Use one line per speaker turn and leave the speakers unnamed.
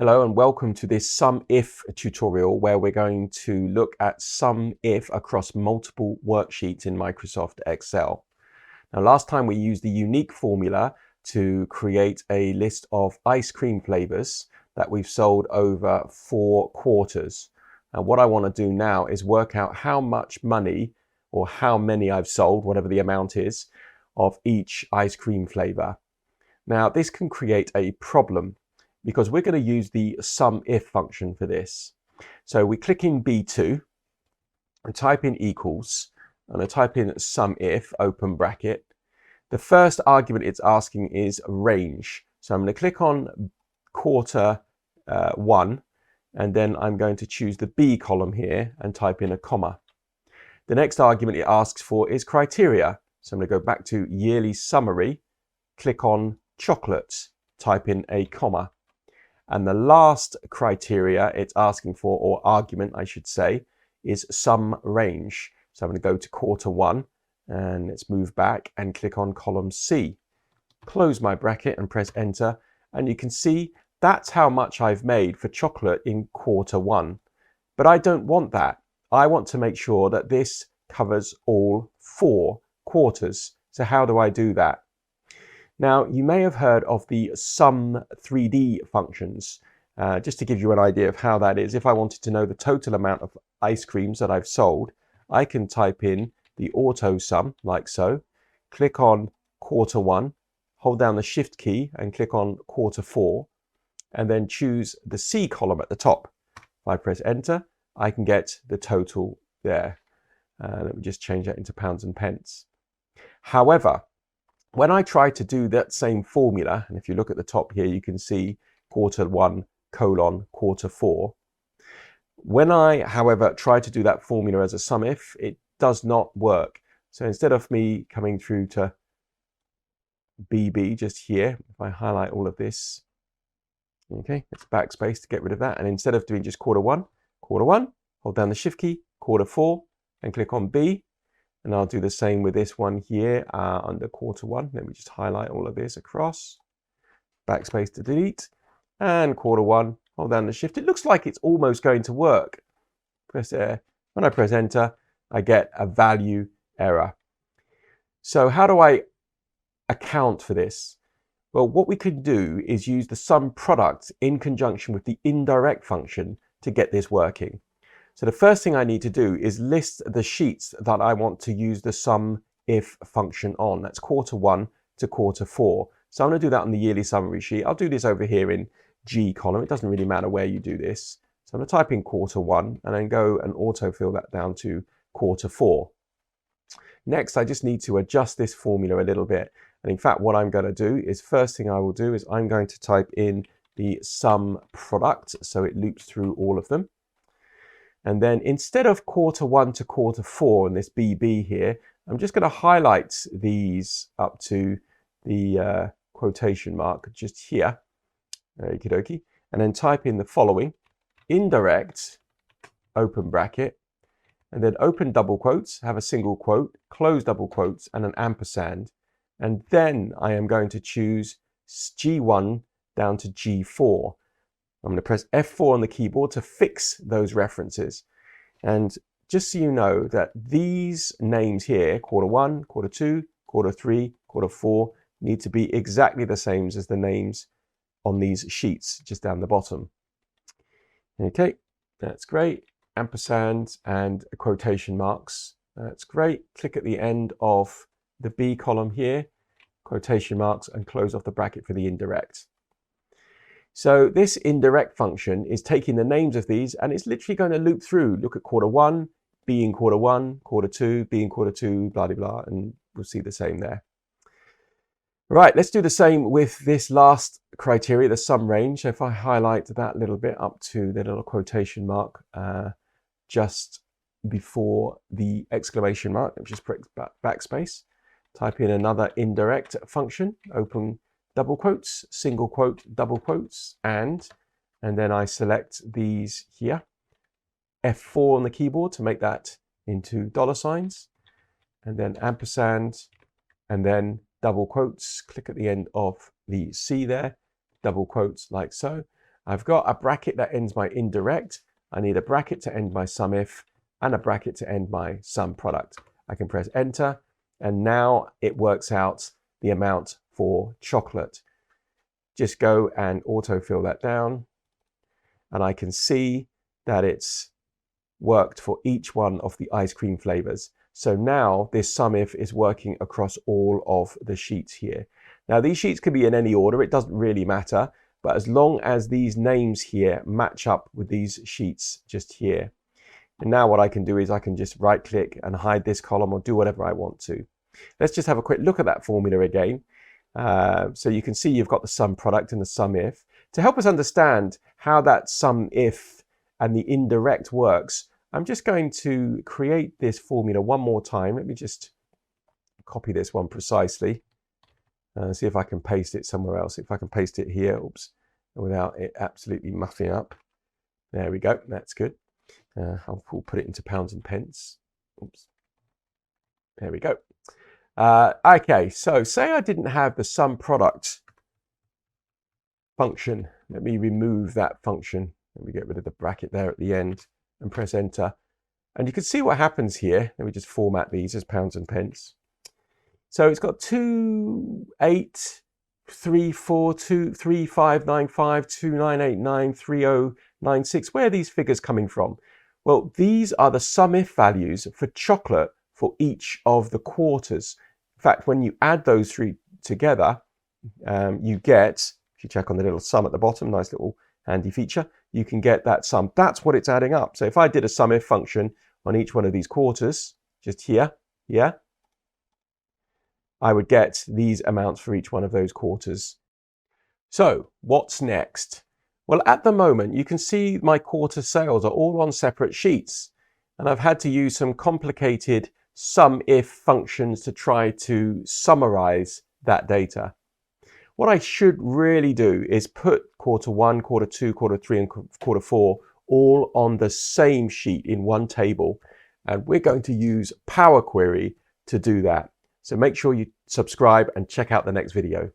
Hello and welcome to this SUMIF tutorial where we're going to look at SUMIF across multiple worksheets in Microsoft Excel. Now last time we used the unique formula to create a list of ice cream flavors that we've sold over 4 quarters. And what I want to do now is work out how much money or how many I've sold, whatever the amount is, of each ice cream flavor. Now this can create a problem, because we're going to use the SUMIF function for this. So we click in B2 and type in equals, and I type in SUMIF, open bracket. The first argument it's asking is range. So I'm going to click on quarter 1, and then I'm going to choose the B column here and type in a comma. The next argument it asks for is criteria. So I'm going to go back to yearly summary, click on chocolate, type in a comma. And the last criteria it's asking for, or argument I should say, is sum range. So I'm going to go to quarter 1 and let's move back and click on column C. Close my bracket and press enter. And you can see that's how much I've made for chocolate in quarter 1. But I don't want that. I want to make sure that this covers all 4 quarters. So how do I do that? Now, you may have heard of the sum3D functions. Just to give you an idea of how that is, if I wanted to know the total amount of ice creams that I've sold, I can type in the auto sum like so, click on quarter 1, hold down the shift key and click on quarter 4, and then choose the C column at the top. If I press enter, I can get the total there. Let me just change that into pounds and pence. However, when I try to do that same formula, and if you look at the top here, you can see quarter 1 colon quarter 4. When I, however, try to do that formula as a SUMIF, it does not work. So instead of me coming through to BB just here, if I highlight all of this, okay, it's backspace to get rid of that. And instead of doing just quarter 1, hold down the shift key, quarter 4, and click on B. And I'll do the same with this one here under quarter 1. Let me just highlight all of this across. Backspace to delete. And quarter 1, hold down the shift. It looks like it's almost going to work. Press there. When I press enter, I get a value error. So how do I account for this? Well, what we can do is use the SUMPRODUCT in conjunction with the INDIRECT function to get this working. So the first thing I need to do is list the sheets that I want to use the SUMIF function on. That's quarter 1 to quarter 4. So I'm going to do that on the yearly summary sheet. I'll do this over here in G column. It doesn't really matter where you do this. So I'm going to type in quarter 1 and then go and autofill that down to quarter 4. Next, I just need to adjust this formula a little bit. And in fact, what I'm going to do is, first thing I will do is I'm going to type in the SUMPRODUCT so it loops through all of them. And then instead of quarter 1 to quarter 4 in this BB here, I'm just going to highlight these up to the quotation mark just here. Okie dokie. And then type in the following: indirect, open bracket, and then open double quotes, have a single quote, close double quotes, and an ampersand. And then I am going to choose G1 down to G4. I'm going to press F4 on the keyboard to fix those references. And just so you know that these names here, quarter 1, quarter 2, quarter 3, quarter 4, need to be exactly the same as the names on these sheets just down the bottom. Okay, that's great. Ampersand and quotation marks. That's great. Click at the end of the B column here, quotation marks, and close off the bracket for the indirect. So this indirect function is taking the names of these and it's literally going to loop through. Look at quarter 1, B in quarter 1, quarter 2, B in quarter 2, blah, blah, blah, and we'll see the same there. Right, let's do the same with this last criteria, the sum range. So if I highlight that little bit up to the little quotation mark just before the exclamation mark, let me just press backspace, type in another indirect function, open double quotes, single quote, double quotes, and then I select these here, F4 on the keyboard to make that into dollar signs, and then ampersand, and then double quotes, click at the end of the C there, double quotes like so. I've got a bracket that ends my indirect. I need a bracket to end my SUMIF and a bracket to end my SUMPRODUCT. I can press enter, and now it works out the amount for chocolate. Just go and autofill that down, and I can see that it's worked for each one of the ice cream flavors. So now this SUMIF is working across all of the sheets here. Now these sheets can be in any order, it doesn't really matter, but as long as these names here match up with these sheets just here. And now what I can do is I can just right click and hide this column or do whatever I want to. Let's just have a quick look at that formula again. So you can see you've got the SUMPRODUCT and the SUMIF. To help us understand how that SUMIF and the indirect works, I'm just going to create this formula one more time. Let me just copy this one precisely. See if I can paste it somewhere else. If I can paste it here, oops, without it absolutely muffing up. There we go, that's good. I'll put it into pounds and pence. Oops. There we go. Okay, so say I didn't have the SUMPRODUCT function. Let me remove that function. Let me get rid of the bracket there at the end and press enter. And you can see what happens here. Let me just format these as pounds and pence. So it's got 2, 8, 3, 4, 2, 3, 5, 9, 5, 2, 9, 8, 9, 3, 0, 9, 6. Where are these figures coming from? Well, these are the SUMIF values for chocolate for each of the quarters. In fact, when you add those three together, you get, if you check on the little sum at the bottom, nice little handy feature, you can get that sum. That's what it's adding up. So if I did a SUMIF function on each one of these quarters, just here, I would get these amounts for each one of those quarters. So what's next? Well, at the moment, you can see my quarter sales are all on separate sheets, and I've had to use some complicated SUMIF functions to try to summarize that data. What I should really do is put quarter 1, quarter 2, quarter 3, and quarter 4 all on the same sheet in one table, and we're going to use Power Query to do that. So make sure you subscribe and check out the next video.